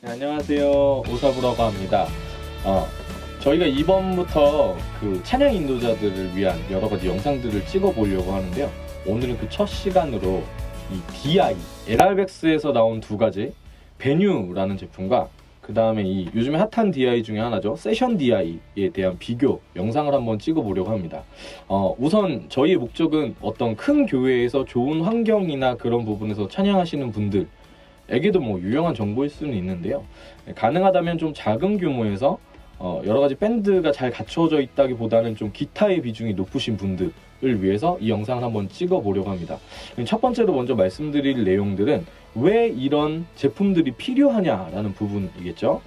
네, 안녕하세요. 오사부라고 합니다. 저희가 이번부터 그 찬양 인도자들을 위한 여러 가지 영상들을 찍어 보려고 하는데요. 오늘은 그 첫 시간으로 이 DI, LR백스에서 나온 두 가지 베뉴라는 제품과 그 다음에 이 요즘에 핫한 DI 중에 하나죠. 세션 DI에 대한 비교 영상을 한번 찍어 보려고 합니다. 우선 저희의 목적은 어떤 큰 교회에서 좋은 환경이나 그런 부분에서 찬양하시는 분들에게도 뭐 유용한 정보일 수는 있는데요. 가능하다면 좀 작은 규모에서 여러 가지 밴드가 잘 갖춰져 있다기보다는 좀 기타의 비중이 높으신 분들을 위해서 이 영상을 한번 찍어 보려고 합니다. 첫 번째로 먼저 말씀드릴 내용들은 왜 이런 제품들이 필요하냐라는 부분이겠죠.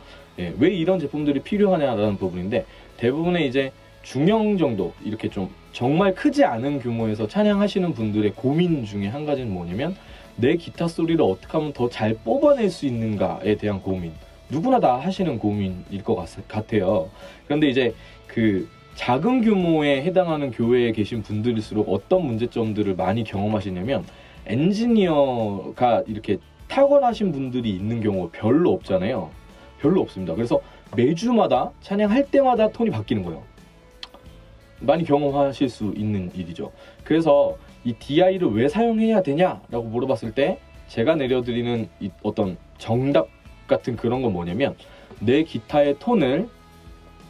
왜 이런 제품들이 필요하냐라는 부분인데, 대부분의 이제 중형 정도, 이렇게 좀 정말 크지 않은 규모에서 찬양하시는 분들의 고민 중에 한 가지는 뭐냐면, 내 기타 소리를 어떻게 하면 더 잘 뽑아낼 수 있는가에 대한 고민. 누구나 다 하시는 고민일 것 같아요. 그런데 이제 그 작은 규모에 해당하는 교회에 계신 분들일수록 어떤 문제점들을 많이 경험하시냐면, 엔지니어가 이렇게 탁월하신 분들이 있는 경우가 별로 없잖아요. 별로 없습니다. 그래서 매주마다 찬양할 때마다 톤이 바뀌는 거예요. 많이 경험하실 수 있는 일이죠. 그래서 이 DI를 왜 사용해야 되냐라고 물어봤을 때 제가 내려드리는 이 어떤 정답 같은 그런 건 뭐냐면, 내 기타의 톤을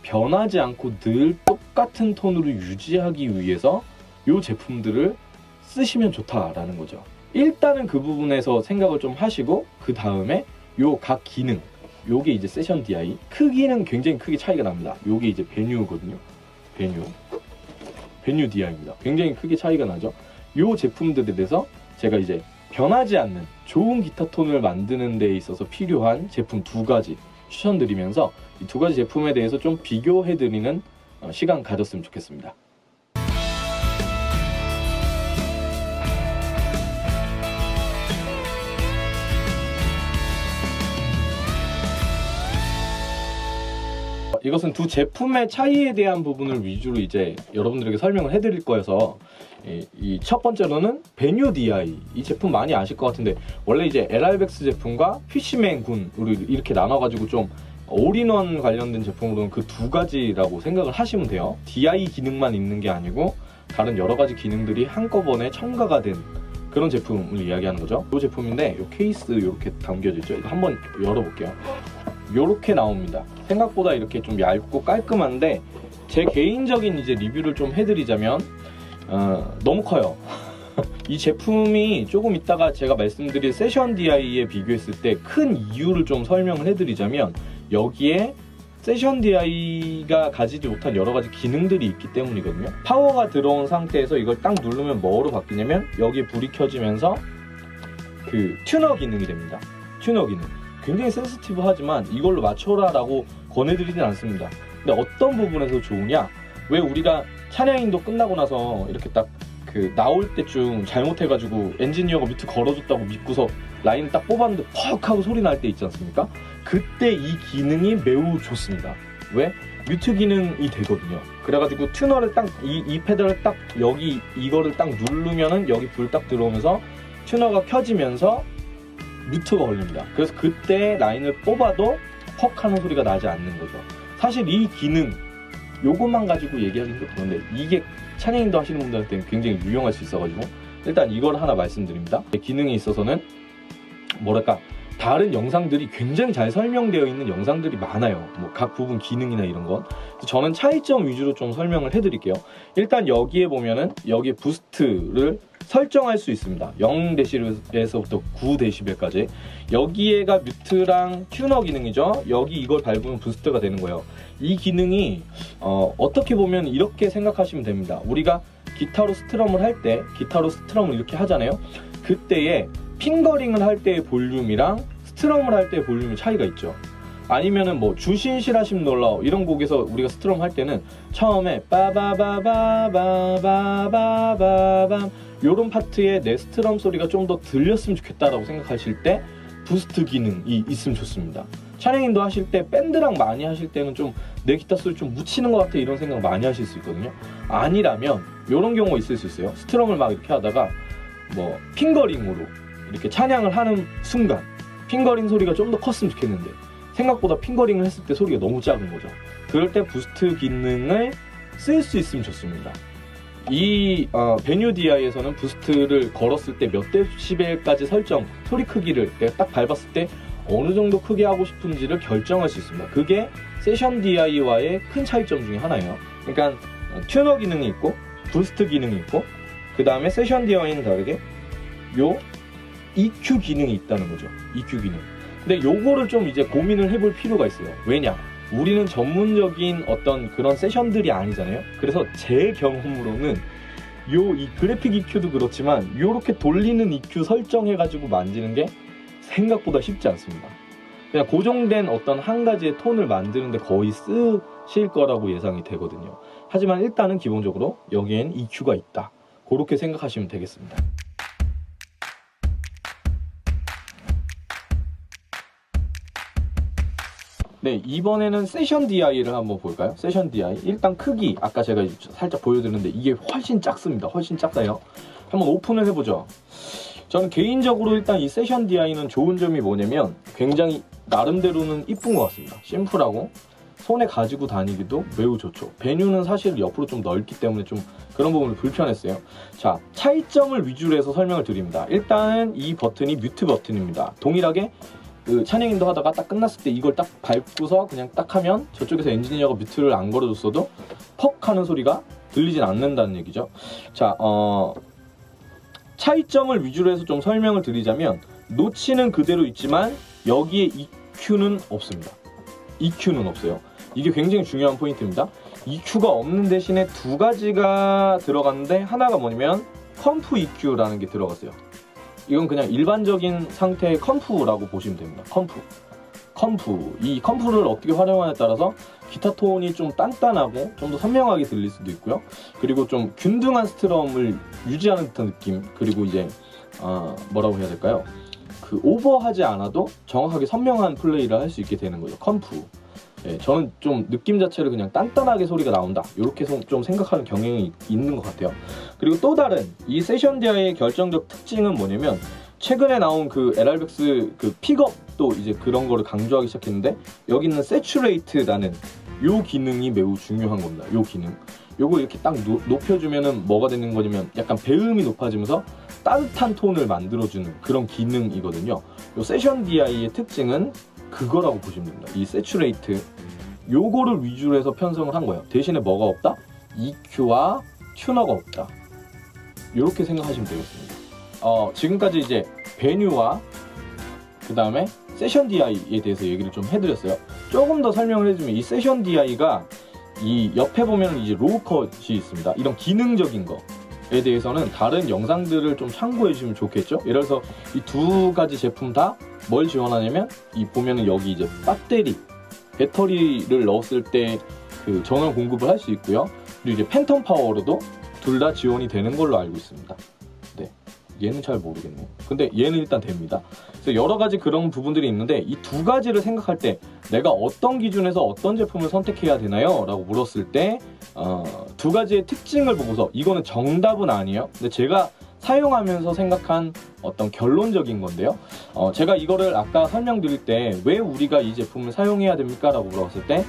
변하지 않고 늘 똑같은 톤으로 유지하기 위해서 이 제품들을 쓰시면 좋다라는 거죠. 일단은 그 부분에서 생각을 좀 하시고, 그 다음에 요 각 기능, 요게 이제 세션 DI, 크기는 굉장히 크게 차이가 납니다. 요게 이제 베뉴거든요. 베뉴 DI입니다. 굉장히 크게 차이가 나죠. 요 제품들에 대해서 제가 이제 변하지 않는 좋은 기타 톤을 만드는 데 있어서 필요한 제품 두 가지 추천드리면서 이 두 가지 제품에 대해서 좀 비교해드리는 시간 가졌으면 좋겠습니다. 이것은 두 제품의 차이에 대한 부분을 위주로 이제 여러분들에게 설명을 해드릴 거여서, 이 첫 번째로는 베뉴 DI, 이 제품 많이 아실 것 같은데, 원래 이제 LR백스 제품과 피쉬맨 군으로 이렇게 나눠가지고 좀 올인원 관련된 제품으로는 그 두 가지라고 생각을 하시면 돼요. DI 기능만 있는 게 아니고 다른 여러 가지 기능들이 한꺼번에 첨가가 된 그런 제품을 이야기하는 거죠. 이 제품인데 이 케이스 이렇게 담겨져 있죠. 이거 한번 열어볼게요. 이렇게 나옵니다. 생각보다 이렇게 좀 얇고 깔끔한데, 제 개인적인 이제 리뷰를 좀 해드리자면 너무 커요. 이 제품이 조금 이따가 제가 말씀드릴 세션 DI에 비교했을 때 큰 이유를 좀 설명을 해드리자면, 여기에 세션 DI가 가지지 못한 여러 가지 기능들이 있기 때문이거든요. 파워가 들어온 상태에서 이걸 딱 누르면 뭐로 바뀌냐면, 여기에 불이 켜지면서 그 튜너 기능이 됩니다. 튜너 기능. 굉장히 센시티브하지만 이걸로 맞춰라 라고 권해드리진 않습니다. 근데 어떤 부분에서 좋으냐, 왜 우리가 찬양인도 끝나고 나서 이렇게 딱 그 나올 때쯤 잘못해가지고 엔지니어가 뮤트 걸어줬다고 믿고서 라인 딱 뽑았는데 퍽 하고 소리 날 때 있지 않습니까? 그때 이 기능이 매우 좋습니다. 왜? 뮤트 기능이 되거든요. 그래가지고 튜너를 딱 이 페달을 딱 여기 이거를 딱 누르면은 여기 불 딱 들어오면서 튜너가 켜지면서 뮤트가 걸립니다. 그래서 그때 라인을 뽑아도 퍽 하는 소리가 나지 않는 거죠. 사실 이 기능 요것만 가지고 얘기하기는 좀 그런데, 이게 찬양인도 하시는 분들한테는 굉장히 유용할 수 있어가지고 일단 이걸 하나 말씀드립니다. 기능에 있어서는 뭐랄까, 다른 영상들이 굉장히 잘 설명되어 있는 영상들이 많아요. 뭐 각 부분 기능이나 이런 건. 저는 차이점 위주로 좀 설명을 해드릴게요. 일단 여기에 보면은 여기에 부스트를 설정할 수 있습니다. 0dB에서부터 9dB까지. 여기에가 뮤트랑 튜너 기능이죠. 여기 이걸 밟으면 부스트가 되는 거예요. 이 기능이 어떻게 보면 이렇게 생각하시면 됩니다. 우리가 기타로 스트럼을 할 때, 기타로 스트럼을 이렇게 하잖아요. 그때에 핑거링을 할 때의 볼륨이랑 스트럼을 할 때의 볼륨의 차이가 있죠. 아니면은 뭐 주신실하심 놀라워 이런 곡에서 우리가 스트럼 할 때는 처음에 빠바바바바바바바밤 요런 파트에 내 스트럼 소리가 좀 더 들렸으면 좋겠다라고 생각하실 때 부스트 기능이 있으면 좋습니다. 찬양인도 하실 때, 밴드랑 많이 하실 때는 좀 내 기타 소리 좀 묻히는 것 같아 이런 생각 많이 하실 수 있거든요. 아니라면 요런 경우가 있을 수 있어요. 스트럼을 막 이렇게 하다가 뭐 핑거링으로 이렇게 찬양을 하는 순간 핑거링 소리가 좀 더 컸으면 좋겠는데 생각보다 핑거링을 했을 때 소리가 너무 작은 거죠. 그럴 때 부스트 기능을 쓸 수 있으면 좋습니다. 이 베뉴 DI에서는 부스트를 걸었을 때 몇 데시벨까지 설정, 소리 크기를 내가 딱 밟았을 때 어느 정도 크게 하고 싶은지를 결정할 수 있습니다. 그게 세션 DI와의 큰 차이점 중에 하나예요. 그러니까 튜너 기능이 있고 부스트 기능이 있고 그 다음에 세션 DI와는 다르게 요 EQ 기능이 있다는 거죠. EQ 기능. 근데 요거를 좀 이제 고민을 해볼 필요가 있어요. 왜냐? 우리는 전문적인 어떤 그런 세션들이 아니잖아요. 그래서 제 경험으로는 이 그래픽 EQ도 그렇지만 요렇게 돌리는 EQ 설정해가지고 만지는 게 생각보다 쉽지 않습니다. 그냥 고정된 어떤 한 가지의 톤을 만드는데 거의 쓰실 거라고 예상이 되거든요. 하지만 일단은 기본적으로 여기엔 EQ가 있다. 그렇게 생각하시면 되겠습니다. 네, 이번에는 세션 DI를 한번 볼까요? 세션 DI. 일단 크기, 아까 제가 살짝 보여드렸는데 이게 훨씬 작습니다. 훨씬 작아요. 한번 오픈을 해보죠. 저는 개인적으로 일단 이 세션 DI는 좋은 점이 뭐냐면 굉장히 나름대로는 이쁜 것 같습니다. 심플하고 손에 가지고 다니기도 매우 좋죠. 베뉴는 사실 옆으로 좀 넓기 때문에 좀 그런 부분이 불편했어요. 자, 차이점을 위주로 해서 설명을 드립니다. 일단은 이 버튼이 뮤트 버튼입니다. 동일하게 그 찬양인도 하다가 딱 끝났을 때 이걸 딱 밟고서 그냥 딱 하면 저쪽에서 엔지니어가 뮤트를 안 걸어줬어도 퍽 하는 소리가 들리진 않는다는 얘기죠. 자, 차이점을 위주로 해서 좀 설명을 드리자면 노치는 그대로 있지만 여기에 EQ는 없습니다. EQ는 없어요. 이게 굉장히 중요한 포인트입니다. EQ가 없는 대신에 두 가지가 들어갔는데 하나가 뭐냐면 컴프 EQ라는 게 들어갔어요. 이건 그냥 일반적인 상태의 컴프라고 보시면 됩니다. 컴프. 이 컴프를 어떻게 활용하냐에 따라서 기타 톤이 좀 단단하고 좀 더 선명하게 들릴 수도 있고요. 그리고 좀 균등한 스트럼을 유지하는 듯한 느낌. 그리고 이제 뭐라고 해야 될까요? 그 오버하지 않아도 정확하게 선명한 플레이를 할 수 있게 되는 거죠. 컴프. 네, 저는 좀 느낌 자체를 그냥 단단하게 소리가 나온다 이렇게 좀 생각하는 경향이 있는 것 같아요. 그리고 또 다른 이 세션 DI의 결정적 특징은 뭐냐면 최근에 나온 그 LR백스 그 픽업도 이제 그런 거를 강조하기 시작했는데 여기 있는 세츄레이트라는 요 기능이 매우 중요한 겁니다. 요 기능. 요거 이렇게 딱 높여주면은 뭐가 되는 거냐면 약간 배음이 높아지면서 따뜻한 톤을 만들어주는 그런 기능이거든요. 요 세션 DI의 특징은 그거라고 보시면 됩니다. 이 세츄레이트 요거를 위주로 해서 편성을 한 거예요. 대신에 뭐가 없다? EQ와 튜너가 없다. 이렇게 생각하시면 되겠습니다. 지금까지 이제 베뉴와 그 다음에 세션 DI에 대해서 얘기를 좀 해드렸어요. 조금 더 설명을 해주면 이 세션 DI가 이 옆에 보면 이제 로우 컷이 있습니다. 이런 기능적인 거에 대해서는 다른 영상들을 좀 참고해 주시면 좋겠죠. 예를 들어서 이 두 가지 제품 다 뭘 지원하냐면 이 보면은 여기 이제 배터리를 넣었을 때 그 전원 공급을 할 수 있고요. 그리고 이제 팬텀 파워로도 둘 다 지원이 되는 걸로 알고 있습니다. 네, 얘는 잘 모르겠네요. 근데 얘는 일단 됩니다. 그래서 여러 가지 그런 부분들이 있는데 이 두 가지를 생각할 때 내가 어떤 기준에서 어떤 제품을 선택해야 되나요? 라고 물었을 때 두 가지의 특징을 보고서 이거는 정답은 아니에요. 근데 제가 사용하면서 생각한 어떤 결론적인 건데요. 제가 이거를 아까 설명드릴 때 왜 우리가 이 제품을 사용해야 됩니까? 라고 물어봤을 때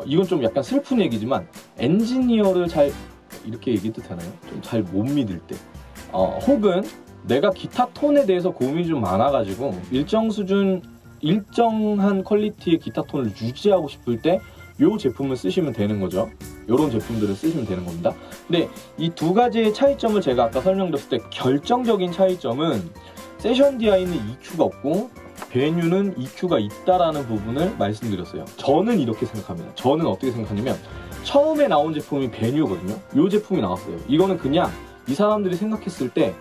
이건 좀 약간 슬픈 얘기지만 엔지니어를 잘 이렇게 얘기해도 되나요? 좀 잘 못 믿을 때 혹은 내가 기타 톤에 대해서 고민이 좀 많아가지고 일정한 퀄리티의 기타 톤을 유지하고 싶을 때 이 제품을 쓰시면 되는 거죠. 이런 제품들을 쓰시면 되는 겁니다. 근데 이 두 가지의 차이점을 제가 아까 설명드렸을 때 결정적인 차이점은 세션 DI는 EQ가 없고 베뉴는 EQ가 있다라는 부분을 말씀드렸어요. 저는 이렇게 생각합니다. 저는 어떻게 생각하냐면 처음에 나온 제품이 베뉴거든요. 이 제품이 나왔어요. 이거는 그냥 이 사람들이 생각했을 때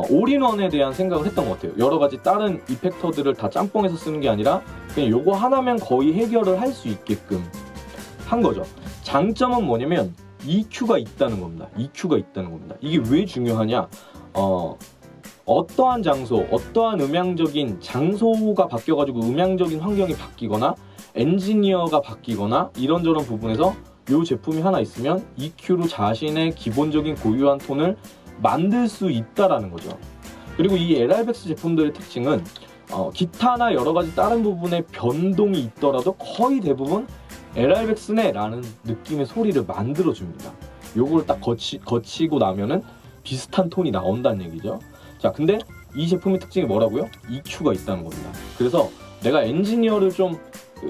올인원에 대한 생각을 했던 것 같아요. 여러 가지 다른 이펙터들을 다 짬뽕해서 쓰는 게 아니라 그냥 요거 하나면 거의 해결을 할 수 있게끔 한 거죠. 장점은 뭐냐면 EQ가 있다는 겁니다. EQ가 있다는 겁니다. 이게 왜 중요하냐? 어떠한 장소, 어떠한 음향적인 장소가 바뀌어가지고 음향적인 환경이 바뀌거나 엔지니어가 바뀌거나 이런저런 부분에서 이 제품이 하나 있으면 EQ로 자신의 기본적인 고유한 톤을 만들 수 있다라는 거죠. 그리고 이 LR백스 제품들의 특징은 기타나 여러 가지 다른 부분에 변동이 있더라도 거의 대부분 LR백스네 라는 느낌의 소리를 만들어줍니다. 요걸 딱 거치고 나면은 비슷한 톤이 나온다는 얘기죠. 자, 근데 이 제품의 특징이 뭐라고요? EQ가 있다는 겁니다. 그래서 내가 엔지니어를 좀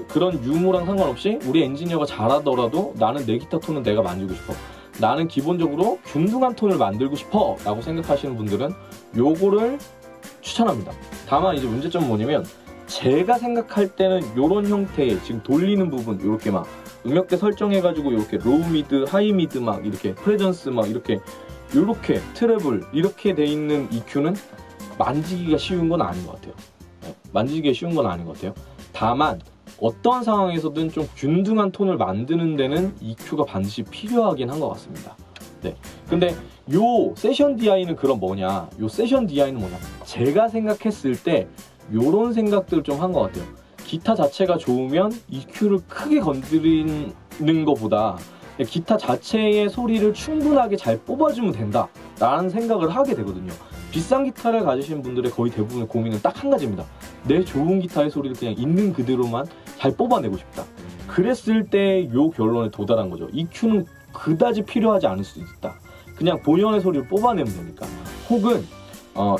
그런 유무랑 상관없이 우리 엔지니어가 잘하더라도 나는 내 기타 톤은 내가 만들고 싶어, 나는 기본적으로 균등한 톤을 만들고 싶어 라고 생각하시는 분들은 요거를 추천합니다. 다만 이제 문제점은 뭐냐면 제가 생각할 때는 요런 형태의 지금 돌리는 부분 요렇게 막 음역대 설정해가지고 이렇게 로우 미드, 하이 미드 막 이렇게 프레전스 막 이렇게 트래블 이렇게 돼 있는 EQ는 만지기가 쉬운 건 아닌 것 같아요. 만지기가 쉬운 건 아닌 것 같아요. 다만 어떤 상황에서든 좀 균등한 톤을 만드는 데는 EQ가 반드시 필요하긴 한 것 같습니다. 네. 근데 요 세션 DI는 그럼 뭐냐? 요 세션 DI는 뭐냐? 제가 생각했을 때 요런 생각들을 좀 한 것 같아요. 기타 자체가 좋으면 EQ를 크게 건드리는 것보다 기타 자체의 소리를 충분하게 잘 뽑아주면 된다 라는 생각을 하게 되거든요. 비싼 기타를 가지신 분들의 거의 대부분의 고민은 딱 한 가지입니다. 내 좋은 기타의 소리를 그냥 있는 그대로만 잘 뽑아내고 싶다. 그랬을 때 요 결론에 도달한 거죠. EQ는 그다지 필요하지 않을 수도 있다. 그냥 본연의 소리를 뽑아내면 되니까. 혹은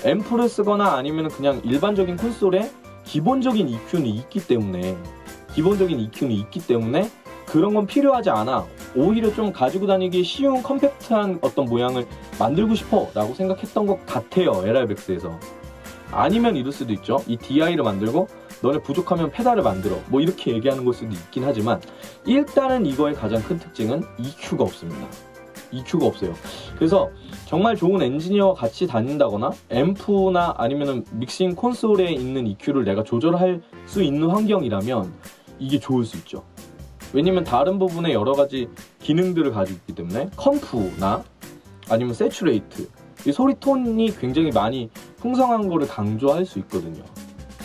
앰프를 쓰거나 아니면 그냥 일반적인 콘솔에 기본적인 EQ는 있기 때문에 그런 건 필요하지 않아. 오히려 좀 가지고 다니기 쉬운 컴팩트한 어떤 모양을 만들고 싶어 라고 생각했던 것 같아요. LR백스에서. 아니면 이럴 수도 있죠. 이 DI를 만들고 너네 부족하면 페달을 만들어 뭐 이렇게 얘기하는 걸 수도 있긴 하지만 일단은 이거의 가장 큰 특징은 EQ가 없습니다. EQ가 없어요. 그래서 정말 좋은 엔지니어와 같이 다닌다거나 앰프나 아니면 믹싱 콘솔에 있는 EQ를 내가 조절할 수 있는 환경이라면 이게 좋을 수 있죠. 왜냐면 다른 부분에 여러 가지 기능들을 가지고 있기 때문에 컴프나 아니면 세츄레이트 이 소리 톤이 굉장히 많이 풍성한 거를 강조할 수 있거든요.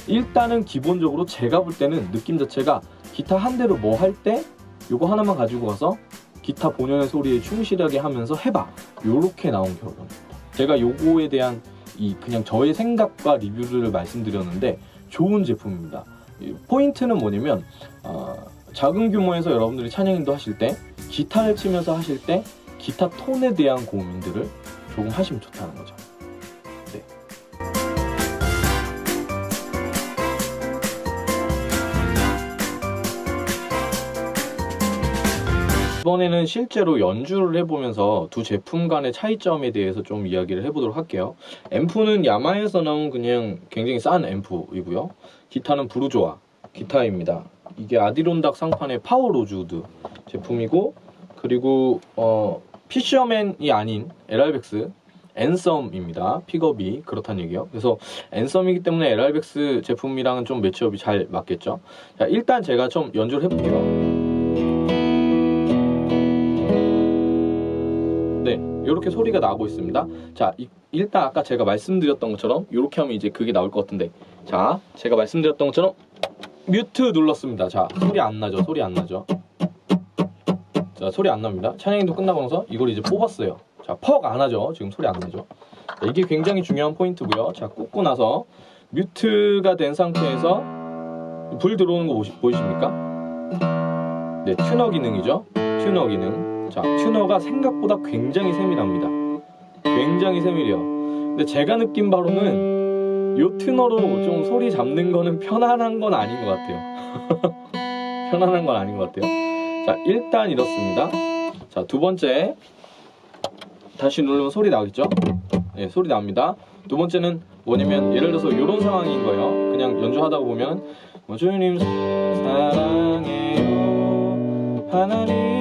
일단은 기본적으로 제가 볼 때는 느낌 자체가 기타 한 대로 뭐 할 때 요거 하나만 가지고 가서 기타 본연의 소리에 충실하게 하면서 해봐 요렇게 나온 결과입니다. 제가 요거에 대한 그냥 저의 생각과 리뷰를 말씀드렸는데 좋은 제품입니다. 포인트는 뭐냐면 작은 규모에서 여러분들이 찬양인도 하실 때 기타를 치면서 하실 때 기타 톤에 대한 고민들을 조금 하시면 좋다는 거죠. 네. 이번에는 실제로 연주를 해보면서 두 제품 간의 차이점에 대해서 좀 이야기를 해보도록 할게요. 앰프는 야마에서 나온 그냥 굉장히 싼 앰프이고요. 기타는 부르조아 기타입니다. 이게 아디론닥 상판의 파워 로즈우드 제품이고, 그리고 피셔맨이 아닌 LR백스 앤썸입니다. 픽업이 그렇다는 얘기예요. 그래서 앤썸이기 때문에 LR백스 제품이랑은 좀 매치업이 잘 맞겠죠. 자, 일단 제가 좀 연주를 해볼게요. 네, 이렇게 소리가 나고 있습니다. 자, 일단 아까 제가 말씀드렸던 것처럼 이렇게 하면 이제 그게 나올 것 같은데, 자, 제가 말씀드렸던 것처럼 뮤트 눌렀습니다. 자, 소리 안 나죠? 소리 안 나죠? 자, 소리 안 납니다. 찬양인도 끝나고 나서 이걸 이제 뽑았어요. 자, 퍽 안 하죠? 지금 소리 안 나죠? 자, 이게 굉장히 중요한 포인트고요. 자, 꽂고 나서 뮤트가 된 상태에서 불 들어오는 거 보이십니까? 네, 튜너 기능이죠? 튜너 기능. 자, 튜너가 생각보다 굉장히 세밀합니다. 굉장히 세밀해요. 근데 제가 느낀 바로는 요 튜너로 좀 소리 잡는 거는 편안한 건 아닌 것 같아요. 편안한 건 아닌 것 같아요. 자, 일단 이렇습니다. 자, 두 번째 다시 누르면 소리 나겠죠? 네, 소리 납니다. 두 번째는 뭐냐면 예를 들어서 이런 상황인 거예요. 그냥 연주하다 보면 주님 사랑해요 하나님의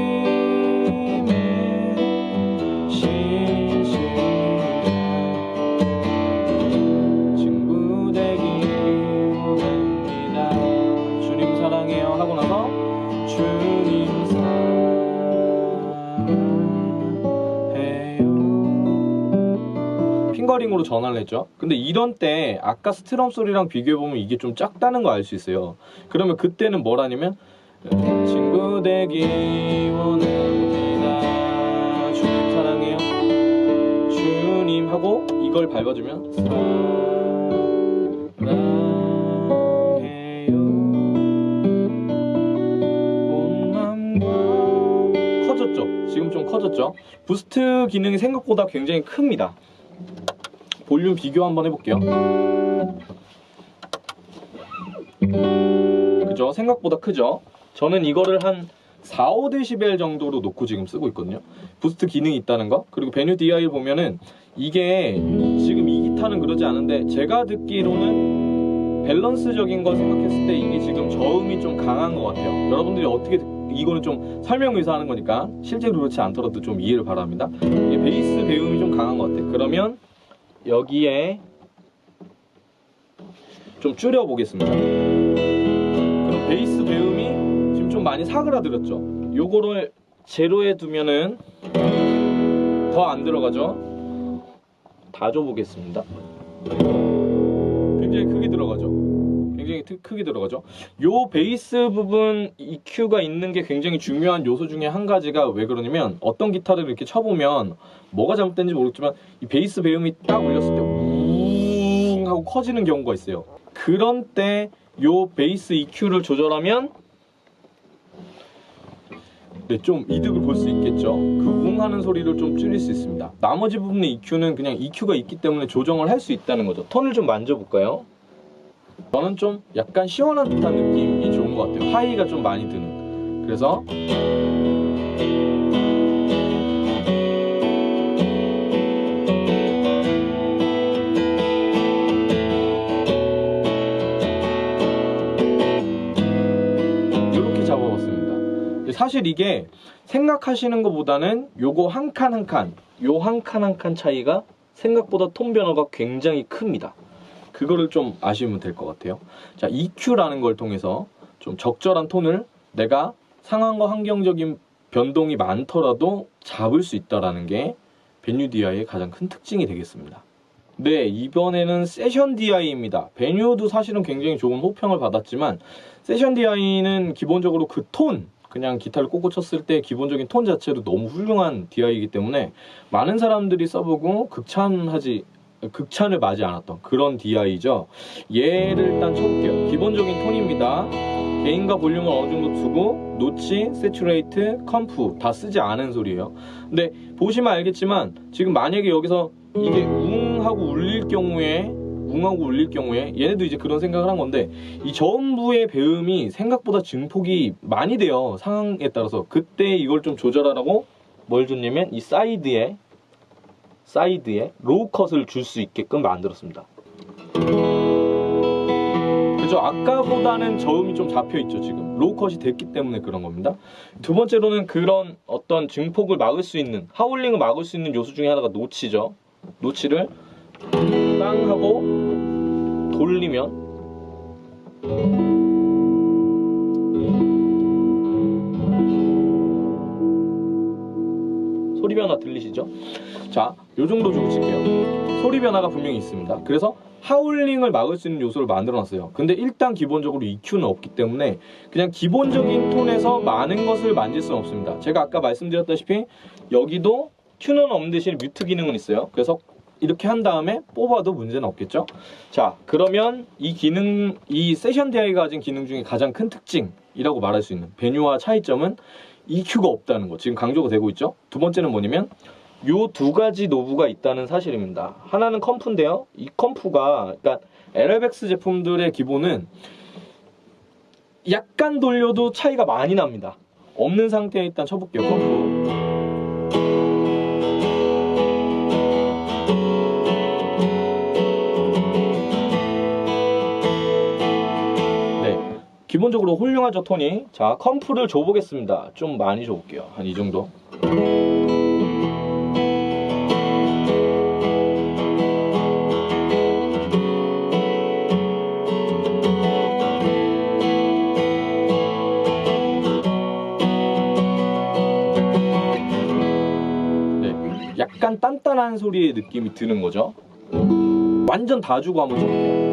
신실한 친구 되기 원합니다. 주님 사랑해요 하고 나서 주님 핑거링으로 전환을 했죠. 근데 이런 때 아까 스트럼 소리랑 비교해보면 이게 좀 작다는 거 알 수 있어요. 그러면 그때는 뭐라냐면 친구 되기 원합니다 주님 사랑해요 주님 하고 이걸 밟아주면 사랑해요 커졌죠. 부스트 기능이 생각보다 굉장히 큽니다. 볼륨 비교 한번 해볼게요. 그죠? 생각보다 크죠? 저는 이거를 한 4, 5dB 정도로 놓고 지금 쓰고 있거든요. 부스트 기능이 있다는 거. 그리고 베뉴 DI 보면은 이게 지금 이 기타는 그러지 않은데 제가 듣기로는 밸런스적인 걸 생각했을 때 이게 지금 저음이 좀 강한 것 같아요. 여러분들이 어떻게 이거는 좀 설명을 위해서 하는 거니까 실제로 그렇지 않더라도 좀 이해를 바랍니다. 이게 베이스 배음이 좀 강한 것 같아요. 그러면 여기에 좀 줄여 보겠습니다. 그럼 베이스 배음이 지금 좀 많이 사그라들었죠. 요거를 제로에 두면은 더 안 들어가죠. 다 줘보겠습니다. 굉장히 크게 들어가죠. 굉장히 크게 들어가죠. 요 베이스 부분 EQ가 있는 게 굉장히 중요한 요소 중에 한 가지가 왜 그러냐면 어떤 기타를 이렇게 쳐보면 뭐가 잘못된지 모르겠지만 이 베이스 배음이 딱 올렸을 때 우웅 하고 커지는 경우가 있어요. 그런 때 요 베이스 EQ를 조절하면 네, 좀 이득을 볼 수 있겠죠. 그 웅하는 소리를 좀 줄일 수 있습니다. 나머지 부분의 EQ는 그냥 EQ가 있기 때문에 조정을 할 수 있다는 거죠. 톤을 좀 만져볼까요? 저는 좀 약간 시원한 듯한 느낌이 좋은 것 같아요. 하이가 좀 많이 드는. 그래서 이렇게 잡아봤습니다. 사실 이게 생각하시는 것보다는 요거 한 칸 한 칸, 요 한 칸 한 칸 차이가 생각보다 톤 변화가 굉장히 큽니다. 그거를 좀 아시면 될 것 같아요. 자, EQ라는 걸 통해서 좀 적절한 톤을 내가 상황과 환경적인 변동이 많더라도 잡을 수 있다는 게 베뉴 DI의 가장 큰 특징이 되겠습니다. 네, 이번에는 세션 DI입니다. 베뉴도 사실은 굉장히 좋은 호평을 받았지만 세션 DI는 기본적으로 그 톤, 그냥 기타를 꽂고 쳤을 때 기본적인 톤 자체도 너무 훌륭한 DI이기 때문에 많은 사람들이 써보고 극찬을 맞지 않았던 그런 DI죠. 얘를 일단 쳐볼게요. 기본적인 톤입니다. 게인과 볼륨을 어느 정도 두고 노치, 세츄레이트, 컴프 다 쓰지 않은 소리예요. 근데 보시면 알겠지만 지금 만약에 여기서 이게 웅하고 울릴 경우에 얘네도 이제 그런 생각을 한 건데 이 저음부의 배음이 생각보다 증폭이 많이 돼요. 상황에 따라서. 그때 이걸 좀 조절하라고 뭘 줬냐면 이 사이드에 로우 컷을 줄 수 있게끔 만들었습니다. 그죠? 아까보다는 저음이 좀 잡혀있죠. 지금 로우 컷이 됐기 때문에 그런 겁니다. 두 번째로는 그런 어떤 증폭을 막을 수 있는, 하울링을 막을 수 있는 요소 중에 하나가 노치죠. 노치를 땅 하고 돌리면 소리 변화 들리시죠? 자, 요 정도 주고 칠게요. 소리 변화가 분명히 있습니다. 그래서 하울링을 막을 수 있는 요소를 만들어 놨어요. 근데 일단 기본적으로 EQ는 없기 때문에 그냥 기본적인 톤에서 많은 것을 만질 수는 없습니다. 제가 아까 말씀드렸다시피 여기도 튜너는 없는 대신 뮤트 기능은 있어요. 그래서 이렇게 한 다음에 뽑아도 문제는 없겠죠? 자, 그러면 이 세션 DI가 가진 기능 중에 가장 큰 특징이라고 말할 수 있는 베뉴와 차이점은 EQ가 없다는 거. 지금 강조가 되고 있죠? 두 번째는 뭐냐면 요 두 가지 노브가 있다는 사실입니다. 하나는 컴프인데요. 이 컴프가 그러니까 LRX 제품들의 기본은 약간 돌려도 차이가 많이 납니다. 없는 상태에 일단 쳐볼게요. 컴프. 기본적으로 훌륭하죠, 톤이. 자, 컴프를 줘보겠습니다. 좀 많이 줘볼게요. 한 이 정도. 네, 약간 단단한 소리의 느낌이 드는 거죠. 완전 다 주고 한번 줘볼게요.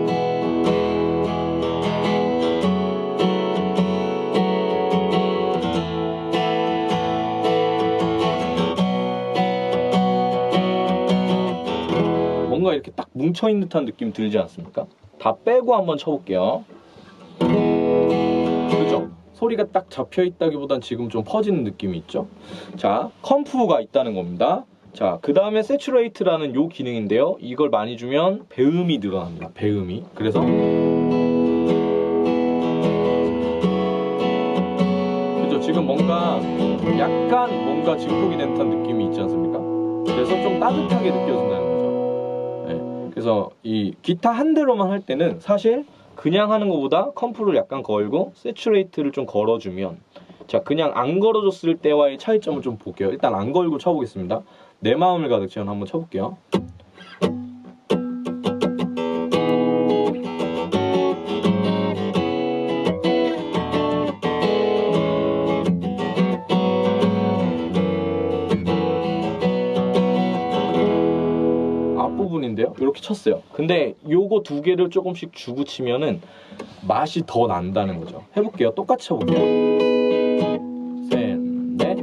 뭔가 이렇게 딱 뭉쳐있는 듯한 느낌 들지 않습니까? 다 빼고 한번 쳐볼게요. 그죠? 소리가 딱 잡혀 있다기보단 지금 좀 퍼지는 느낌이 있죠. 자, 컴프가 있다는 겁니다. 자, 그 다음에 세츄레이트라는 요 기능인데요. 이걸 많이 주면 배음이 늘어납니다. 배음이. 그래서 그죠? 지금 뭔가 약간 뭔가 증폭이 된 듯한 느낌이 있지 않습니까? 그래서 좀 따뜻하게 느껴진다는 거죠. 네. 그래서 이 기타 한 대로만 할 때는 사실 그냥 하는 것보다 컴프를 약간 걸고 세츄레이트를 좀 걸어주면, 자, 그냥 안 걸어줬을 때와의 차이점을 좀 볼게요. 일단 안 걸고 쳐보겠습니다. 내 마음을 가득 채운 한번 쳐볼게요. 앞부분인데요. 이렇게 쳤어요. 근데 요거 두 개를 조금씩 주고 치면은 맛이 더 난다는 거죠. 해볼게요. 똑같이 쳐볼게요. 셋, 넷.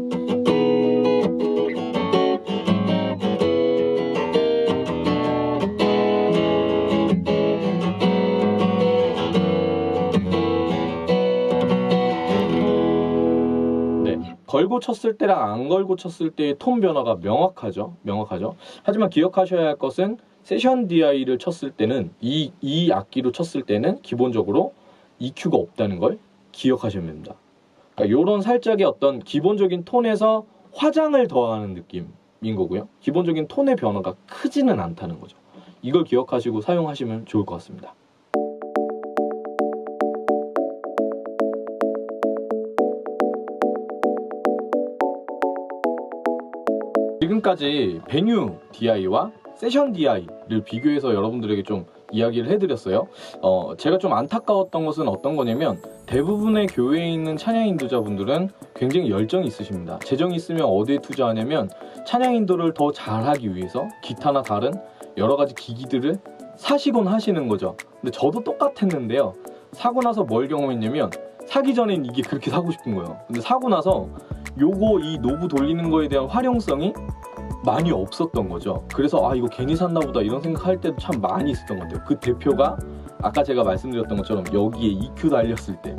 걸고 쳤을 때랑 안 걸고 쳤을 때의 톤 변화가 명확하죠. 하지만 기억하셔야 할 것은 세션 DI를 쳤을 때는 이 악기로 쳤을 때는 기본적으로 EQ가 없다는 걸 기억하셔야 됩니다. 그러니까 이런 살짝의 어떤 기본적인 톤에서 화장을 더하는 느낌인 거고요. 기본적인 톤의 변화가 크지는 않다는 거죠. 이걸 기억하시고 사용하시면 좋을 것 같습니다. 지금까지 베뉴 DI와 세션 DI를 비교해서 여러분들에게 좀 이야기를 해드렸어요. 제가 좀 안타까웠던 것은 어떤 거냐면 대부분의 교회에 있는 찬양 인도자분들은 굉장히 열정이 있으십니다. 재정이 있으면 어디에 투자하냐면 찬양 인도를 더 잘하기 위해서 기타나 다른 여러 가지 기기들을 사시곤 하시는 거죠. 근데 저도 똑같았는데요. 사고 나서 뭘 경험했냐면 사기 전엔 이게 그렇게 사고 싶은 거예요. 근데 사고 나서 요거 이 노브 돌리는 거에 대한 활용성이 많이 없었던 거죠. 그래서 아 이거 괜히 샀나 보다 이런 생각할 때도 참 많이 있었던 것 같아요. 그 대표가 아까 제가 말씀드렸던 것처럼 여기에 EQ 달렸을 때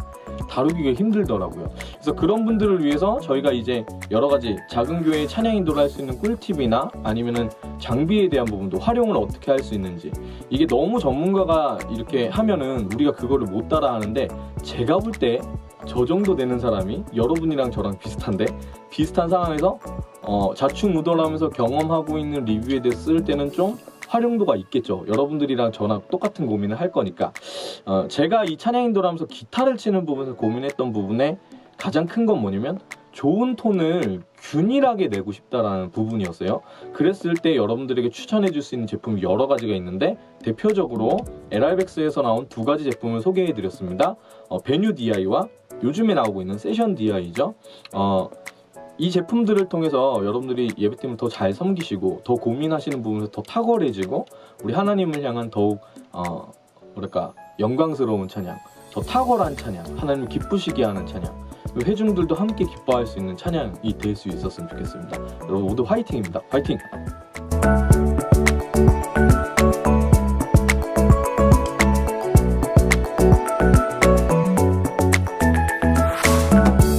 다루기가 힘들더라고요. 그래서 그런 분들을 위해서 저희가 이제 여러 가지 작은 교회의 찬양 인도를 할 수 있는 꿀팁이나 아니면은 장비에 대한 부분도 활용을 어떻게 할 수 있는지, 이게 너무 전문가가 이렇게 하면은 우리가 그거를 못 따라 하는데, 제가 볼 때 저 정도 되는 사람이 여러분이랑 저랑 비슷한데 비슷한 상황에서 자충우돌하면서 경험하고 있는 리뷰에 대해서 쓸 때는 좀 활용도가 있겠죠. 여러분들이랑 저랑 똑같은 고민을 할 거니까. 제가 이 찬양 인도를 하면서 기타를 치는 부분에서 고민했던 부분에 가장 큰 건 뭐냐면 좋은 톤을 균일하게 내고 싶다라는 부분이었어요. 그랬을 때 여러분들에게 추천해 줄 수 있는 제품이 여러 가지가 있는데 대표적으로 LR백스에서 나온 두 가지 제품을 소개해 드렸습니다. 베뉴 DI와 요즘에 나오고 있는 세션 DI죠. 이 제품들을 통해서 여러분들이 예배팀을 더 잘 섬기시고 더 고민하시는 부분에서 더 탁월해지고 우리 하나님을 향한 더욱 영광스러운 찬양, 더 탁월한 찬양, 하나님을 기쁘시게 하는 찬양, 그리고 회중들도 함께 기뻐할 수 있는 찬양이 될 수 있었으면 좋겠습니다. 여러분 모두 화이팅입니다. 화이팅!